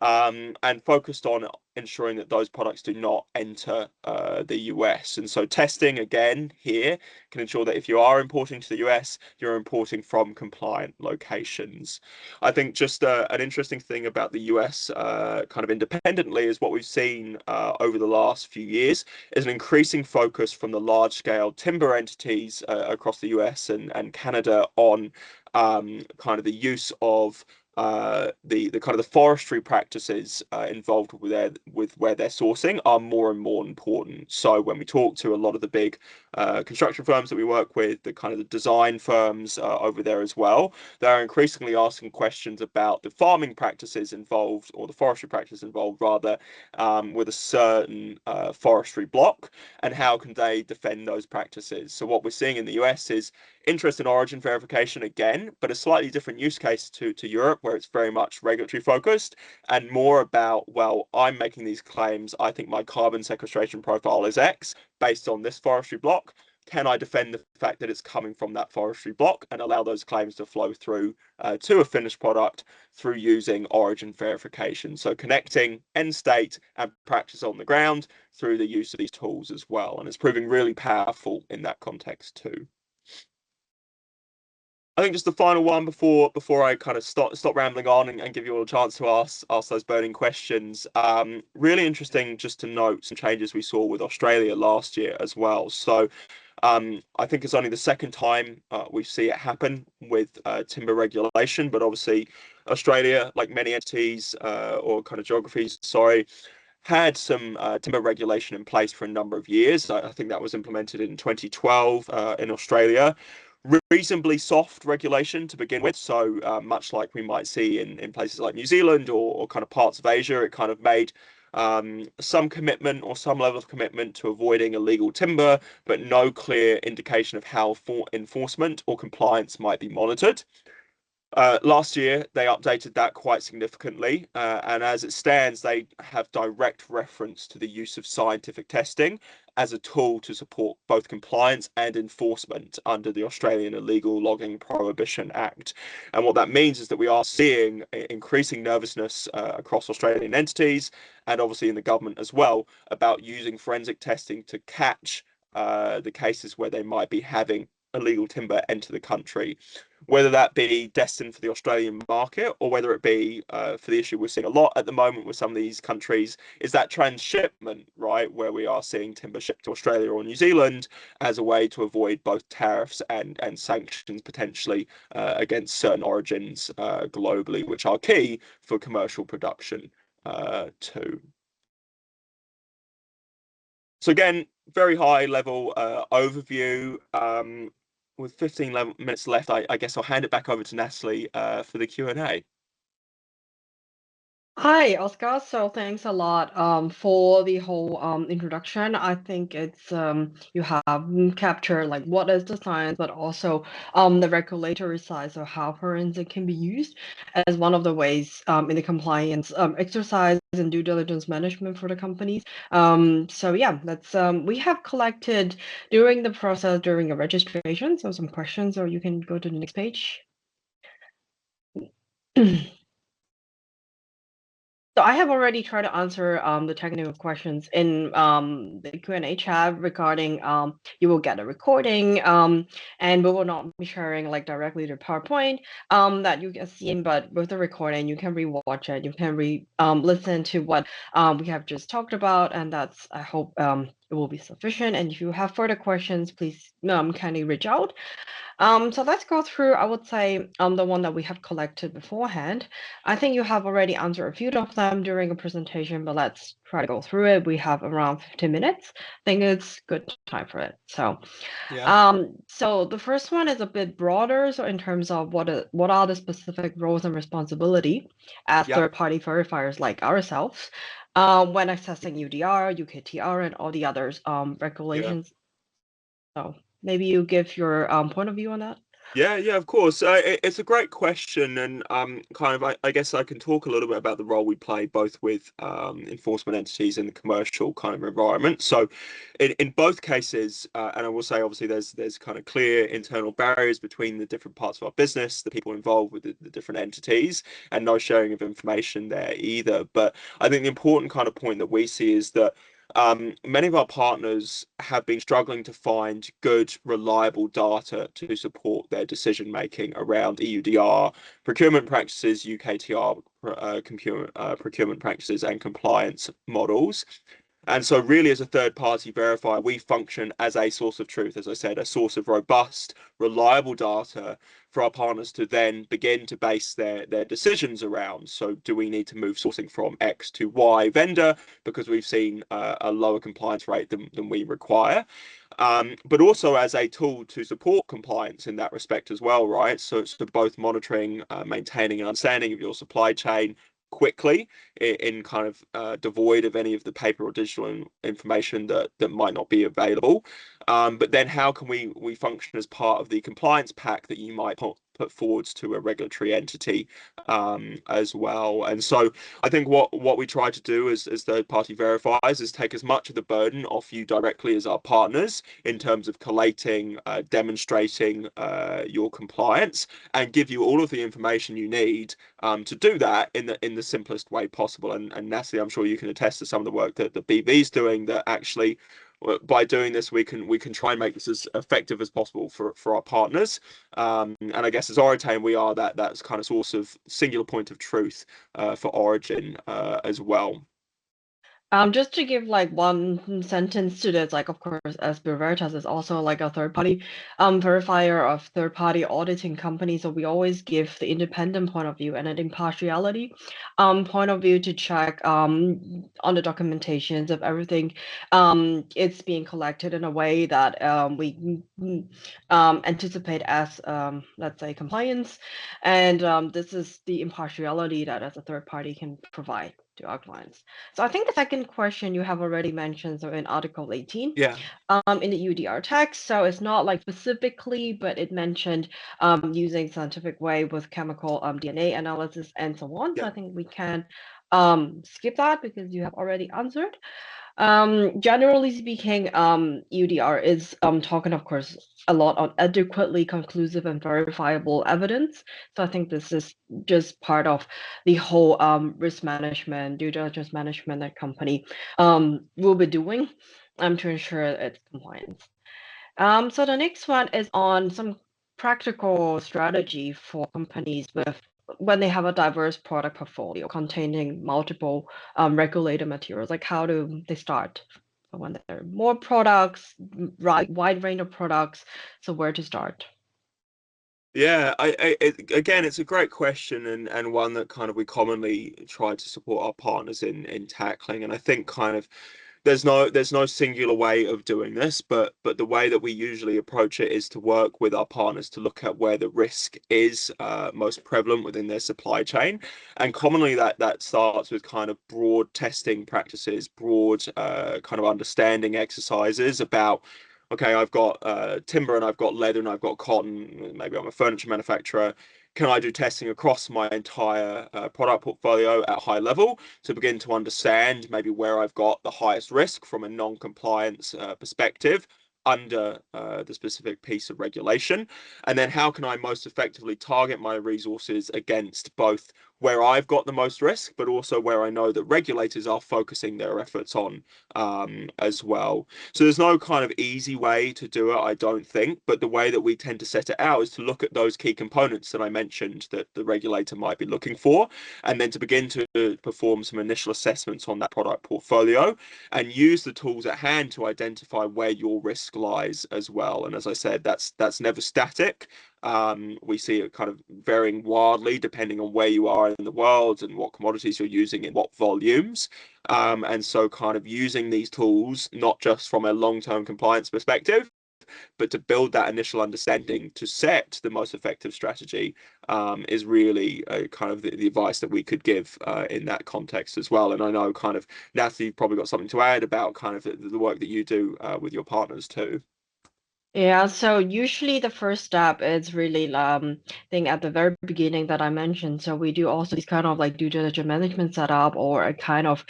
B: And focused on ensuring that those products do not enter the US. And so testing again here can ensure that if you are importing to the US, you're importing from compliant locations. I think just an interesting thing about the US kind of independently is what we've seen over the last few years is an increasing focus from the large scale timber entities across the US and Canada on kind of the use of the kind of the forestry practices involved with where they're sourcing are more and more important. So when we talk to a lot of the big construction firms that we work with, the kind of the design firms over there as well, they're increasingly asking questions about the farming practices involved, or the forestry practices involved rather, with a certain forestry block, and how can they defend those practices. So what we're seeing in the US is interest in origin verification again, but a slightly different use case to Europe, where it's very much regulatory focused and more about, well, I'm making these claims. I think my carbon sequestration profile is X based on this forestry block. Can I defend the fact that it's coming from that forestry block and allow those claims to flow through to a finished product through using origin verification? So connecting end state and practice on the ground through the use of these tools as well. And it's proving really powerful in that context too. I think just the final one before I kind of stop rambling on and give you all a chance to ask those burning questions. Really interesting just to note some changes we saw with Australia last year as well. So I think it's only the second time we see it happen with timber regulation, but obviously Australia, like many entities or kind of geographies, sorry, had some timber regulation in place for a number of years. I think that was implemented in 2012 in Australia. Reasonably soft regulation to begin with. So much like we might see in places like New Zealand or kind of parts of Asia, it kind of made some commitment or some level of commitment to avoiding illegal timber, but no clear indication of how enforcement or compliance might be monitored. Last year, they updated that quite significantly, and as it stands, they have direct reference to the use of scientific testing as a tool to support both compliance and enforcement under the Australian Illegal Logging Prohibition Act. And what that means is that we are seeing increasing nervousness across Australian entities and obviously in the government as well about using forensic testing to catch the cases where they might be having illegal timber enter the country, whether that be destined for the Australian market or whether it be for the issue we're seeing a lot at the moment with some of these countries, is that transshipment, right, where we are seeing timber shipped to Australia or New Zealand as a way to avoid both tariffs and sanctions potentially against certain origins globally, which are key for commercial production too. So again, very high level overview. With 15 minutes left, I guess I'll hand it back over to Natalie for the Q&A.
A: Hi, Oscar. So thanks a lot for the whole introduction. I think it's you have captured like what is the science, but also the regulatory side, so how forensic can be used as one of the ways in the compliance exercise and due diligence management for the companies. So yeah, let's we have collected during the process during a registration, so some questions, or you can go to the next page. So I have already tried to answer the technical questions in the Q&A chat regarding you will get a recording and we will not be sharing like directly the PowerPoint that you can see, but with the recording you can rewatch it, you can listen to what we have just talked about, and that's, I hope it will be sufficient. And if you have further questions, please kindly reach out. So let's go through, I would say, the one that we have collected beforehand. I think you have already answered a few of them during a presentation, but let's try to go through it. We have around 15 minutes. I think it's good time for it. So, so the first one is a bit broader. So in terms of what are the specific roles and responsibility as third-party verifiers like ourselves when accessing UDR, UKTR, and all the others regulations. So maybe you give your point of view on that.
B: Yeah, of course. It's a great question, and kind of, I guess I can talk a little bit about the role we play both with enforcement entities and the commercial kind of environment. So, in both cases, and I will say, obviously, there's kind of clear internal barriers between the different parts of our business, the people involved with the different entities, and no sharing of information there either. But I think the important kind of point that we see is that many of our partners have been struggling to find good, reliable data to support their decision making around EUDR procurement practices, UKTR procurement practices, and compliance models. And so, really, as a third party verifier, we function as a source of truth, as I said, a source of robust, reliable data for our partners to then begin to base their decisions around. So, do we need to move sourcing from X to Y vendor because we've seen a lower compliance rate than we require? But also as a tool to support compliance in that respect as well, right? So, both monitoring, maintaining an understanding of your supply chain quickly in kind of devoid of any of the paper or digital information that might not be available. But then how can we function as part of the compliance pack that you might put forwards to a regulatory entity as well? And so I think what we try to do as third party verifiers is take as much of the burden off you directly as our partners in terms of collating, demonstrating your compliance, and give you all of the information you need to do that in the simplest way possible. And Natalie, I'm sure you can attest to some of the work that the BV's doing, that actually by doing this we can try and make this as effective as possible for our partners. And I guess as Oritain, we are that's kind of source of singular point of truth for Origin as well.
A: Just to give like one sentence to this, like of course, as Bureau Veritas is also like a third-party verifier of third-party auditing companies, so we always give the independent point of view and an impartiality point of view to check on the documentations of everything it's being collected in a way that we anticipate as let's say compliance, and this is the impartiality that as a third party can provide. to our clients. So I think the second question you have already mentioned, so in Article 18,
B: Yeah,
A: in the UDR text. So it's not like specifically, but it mentioned using scientific way with chemical DNA analysis and so on. So
B: yeah.
A: I think we can skip that because you have already answered. Generally speaking, UDR is talking, of course, a lot on adequately conclusive and verifiable evidence. So I think this is just part of the whole risk management, due diligence management that company will be doing to ensure its compliance. So the next one is on some practical strategy for companies with when they have a diverse product portfolio containing multiple regulated materials, like how do they start? When there are more products, right, wide range of products, so where to start?
B: Yeah, again, it's a great question and one that kind of we commonly try to support our partners in tackling. And I think kind of there's no singular way of doing this, but the way that we usually approach it is to work with our partners to look at where the risk is most prevalent within their supply chain. And commonly that starts with kind of broad testing practices, broad kind of understanding exercises about okay, I've got timber and I've got leather and I've got cotton. Maybe I'm a furniture manufacturer. Can I do testing across my entire product portfolio at high level to begin to understand maybe where I've got the highest risk from a non-compliance perspective under the specific piece of regulation? And then how can I most effectively target my resources against both where I've got the most risk, but also where I know that regulators are focusing their efforts on as well. So there's no kind of easy way to do it, I don't think, but the way that we tend to set it out is to look at those key components that I mentioned that the regulator might be looking for, and then to begin to perform some initial assessments on that product portfolio and use the tools at hand to identify where your risk lies as well. And as I said, that's never static. We see it kind of varying wildly depending on where you are in the world and what commodities you're using in what volumes. And so kind of using these tools, not just from a long-term compliance perspective, but to build that initial understanding to set the most effective strategy is really kind of the advice that we could give in that context as well. And I know kind of Natalie, you've probably got something to add about kind of the work that you do with your partners too.
A: Yeah, so usually the first step is really thing at the very beginning that I mentioned. So we do also this kind of like due diligence management setup or a kind of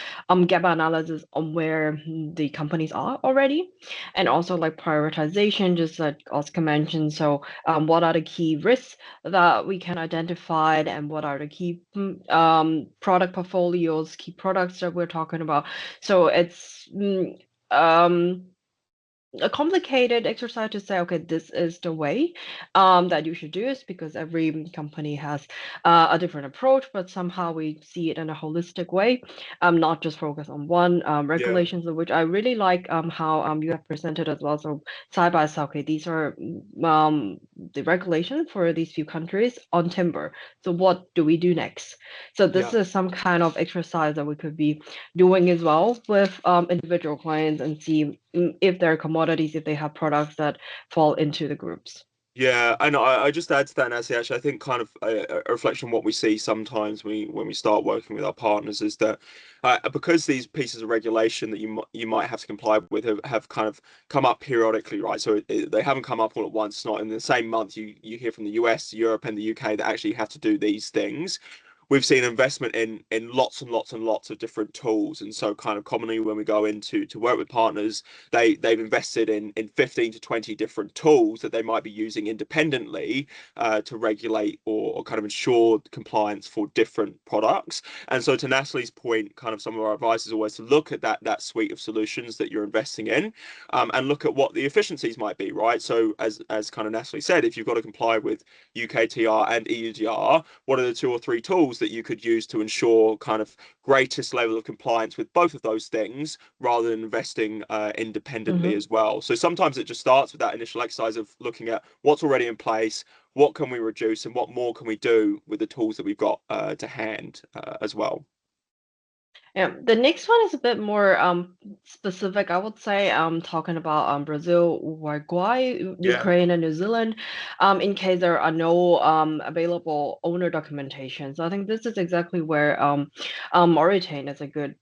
A: gap analysis on where the companies are already, and also like prioritization, just like Oscar mentioned. So what are the key risks that we can identify, and what are the key product portfolios, key products that we're talking about? So it's a complicated exercise to say, okay, this is the way that you should do it because every company has a different approach, but somehow we see it in a holistic way, not just focus on one
B: Yeah,
A: regulations, which I really like how you have presented as well. So side by side, okay, these are the regulations for these few countries on timber. So what do we do next? So this
B: yeah.
A: is some kind of exercise that we could be doing as well with individual clients and see if there are commodities, if they have products that fall into the groups.
B: Yeah, I know. I just add to that, Nancy. Actually, I think kind of a reflection on what we see sometimes when we start working with our partners is that because these pieces of regulation that you might have to comply with have kind of come up periodically, right? So they haven't come up all at once. Not in the same month. You hear from the US, Europe, and the UK that actually have to do these things. We've seen investment in lots and lots and lots of different tools, and so kind of commonly when we go into to work with partners, they've invested in 15 to 20 different tools that they might be using independently to regulate or kind of ensure compliance for different products. And so to Natalie's point, kind of some of our advice is always to look at that suite of solutions that you're investing in, and look at what the efficiencies might be, right? So as kind of Natalie said, if you've got to comply with UKTR and EUDR, what are the two or three tools that you could use to ensure kind of greatest level of compliance with both of those things rather than investing independently
A: Mm-hmm.
B: as well? So sometimes it just starts with that initial exercise of looking at what's already in place, what can we reduce, and what more can we do with the tools that we've got to hand as well.
A: Yeah, the next one is a bit more specific, I would say. Talking about Brazil, Uruguay,
B: Yeah.
A: Ukraine, and New Zealand, in case there are no available owner documentation. So I think this is exactly where Oritain is a good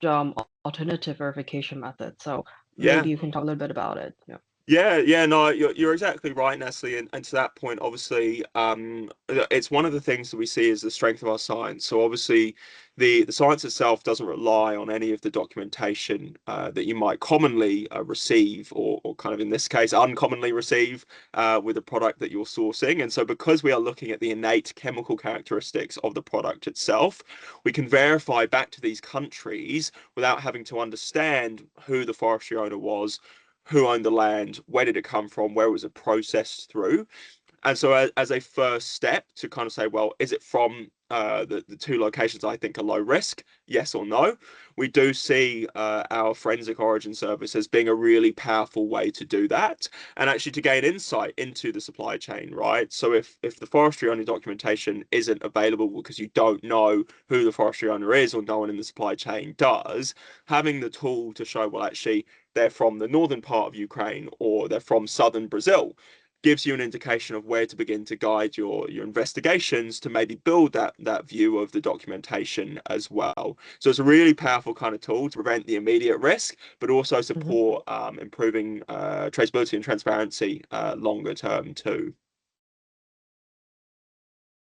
A: alternative verification method. So
B: Yeah.
A: maybe you can talk a little bit about it. Yeah.
B: Yeah, no, you're exactly right, Nestle. And to that point, obviously, it's one of the things that we see as the strength of our science. So obviously, the science itself doesn't rely on any of the documentation that you might commonly receive, or kind of in this case, uncommonly receive with a product that you're sourcing. And so, because we are looking at the innate chemical characteristics of the product itself, we can verify back to these countries without having to understand who the forestry owner was, who owned the land, where did it come from, where was it processed through. And so, as a first step to kind of say, well, is it from the two locations I think are low risk? Yes or no? We do see our forensic origin service as being a really powerful way to do that, and actually to gain insight into the supply chain, right? So if the forestry owner documentation isn't available because you don't know who the forestry owner is or no one in the supply chain does, having the tool to show, well, actually, they're from the northern part of Ukraine or they're from southern Brazil gives you an indication of where to begin to guide your investigations to maybe build that view of the documentation as well. So it's a really powerful kind of tool to prevent the immediate risk, but also
A: Mhm.
B: support improving traceability and transparency longer term too.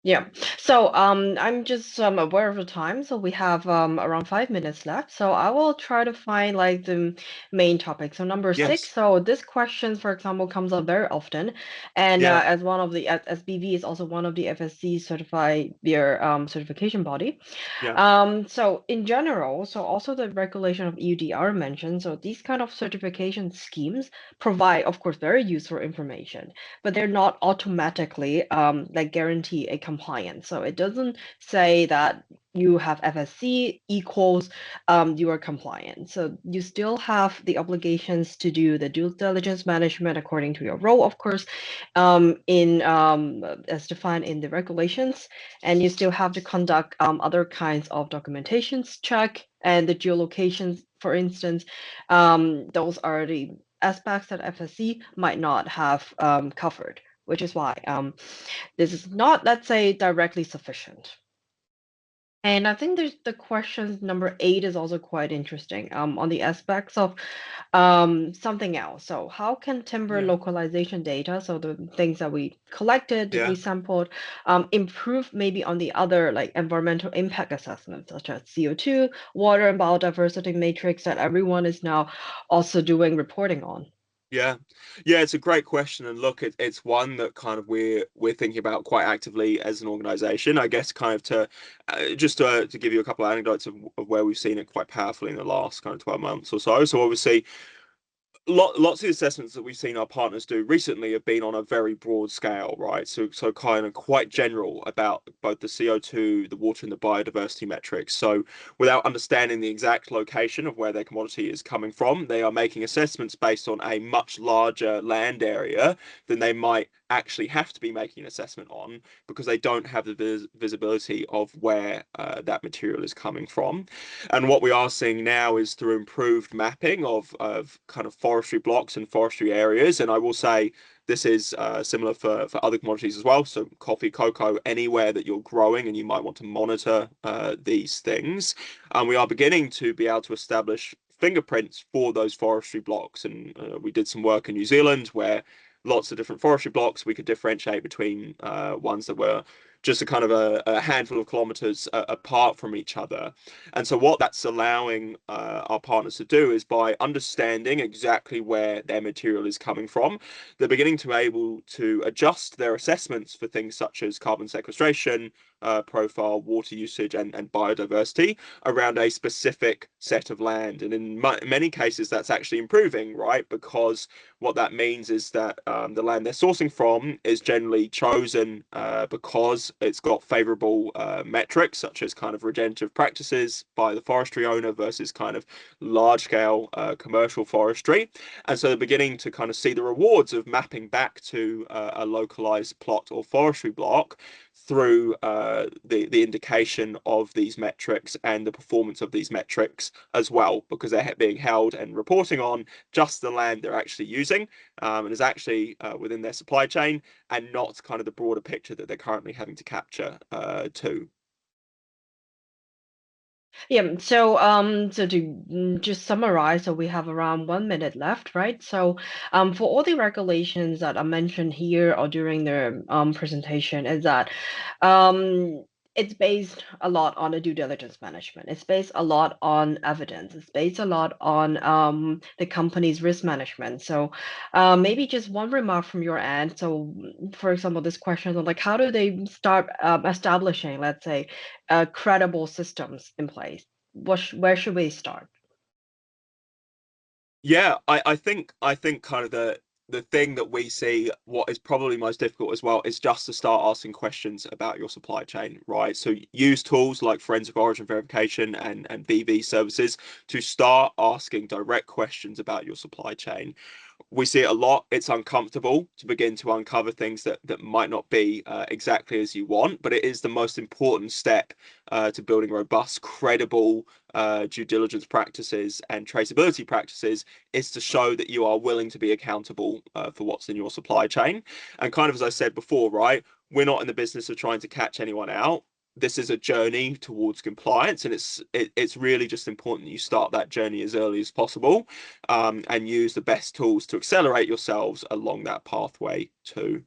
A: Yeah. So I'm just aware of the time, so we have around 5 minutes left. So I will try to find like the main topic. So number six.
B: Yes.
A: So this question, for example, comes up very often, and
B: Yeah.
A: as one of the SBV is also one of the FSC certified their certification body.
B: Yeah.
A: So in general, so also the regulation of EUDR mentioned, so these kind of certification schemes provide, of course, very useful information, but they're not automatically like guarantee a compliance. So it doesn't say that you have FSC equals you are compliant. So you still have the obligations to do the due diligence management according to your role, of course, in as defined in the regulations, and you still have to conduct other kinds of documentations check and the geolocations, for instance. Those are the aspects that FSC might not have covered, which is why this is not, let's say, directly sufficient. And I think there's the question number 8 is also quite interesting on the aspects of something else. So how can timber
B: Yeah.
A: localization data, so the things that we collected, that we
B: Yeah.
A: sampled, improve maybe on the other like environmental impact assessments, such as CO2, water and biodiversity matrix that everyone is now also doing reporting on?
B: Yeah, yeah, it's a great question, and look, it's one that kind of we're thinking about quite actively as an organization. I guess kind of to just to give you a couple of anecdotes of where we've seen it quite powerfully in the last kind of 12 months or so. So obviously, lots of the assessments that we've seen our partners do recently have been on a very broad scale, right? So kind of quite general about both the CO2, the water, and the biodiversity metrics. So without understanding the exact location of where their commodity is coming from, they are making assessments based on a much larger land area than they might actually have to be making an assessment on because they don't have the visibility of where that material is coming from. And what we are seeing now is through improved mapping of kind of forestry blocks and forestry areas. And I will say this is similar for other commodities as well. So coffee, cocoa, anywhere that you're growing and you might want to monitor these things. And we are beginning to be able to establish fingerprints for those forestry blocks. And we did some work in New Zealand where lots of different forestry blocks we could differentiate between ones that were just a kind of a handful of kilometers apart from each other. And so what that's allowing our partners to do is by understanding exactly where their material is coming from, they're beginning to able to adjust their assessments for things such as carbon sequestration, profile, water usage, and biodiversity around a specific set of land. And in many cases, that's actually improving, right? Because what that means is that the land they're sourcing from is generally chosen because it's got favorable metrics such as kind of regenerative practices by the forestry owner versus kind of large scale commercial forestry. And so they're beginning to kind of see the rewards of mapping back to a localized plot or forestry block through the indication of these metrics and the performance of these metrics as well, because they're being held and reporting on just the land they're actually using, and is actually within their supply chain, and not kind of the broader picture that they're currently having to capture too.
A: Yeah, so to just summarize, so we have around 1 minute left, right? So for all the regulations that are mentioned here or during the presentation is that um it's based a lot on the due diligence management. It's based a lot on evidence. It's based a lot on the company's risk management. So maybe just one remark from your end. So for example, this question on like how do they start establishing, let's say, credible systems in place? Where should we start?
B: Yeah, I think kind of the thing that we see, what is probably most difficult as well, is just to start asking questions about your supply chain, right? So use tools like forensic origin verification and BV services to start asking direct questions about your supply chain. We see it a lot. It's uncomfortable to begin to uncover things that might not be exactly as you want, but it is the most important step to building robust, credible due diligence practices and traceability practices, is to show that you are willing to be accountable for what's in your supply chain. And kind of as I said before, right, we're not in the business of trying to catch anyone out. This is a journey towards compliance, and it's really just important that you start that journey as early as possible, and use the best tools to accelerate yourselves along that pathway too.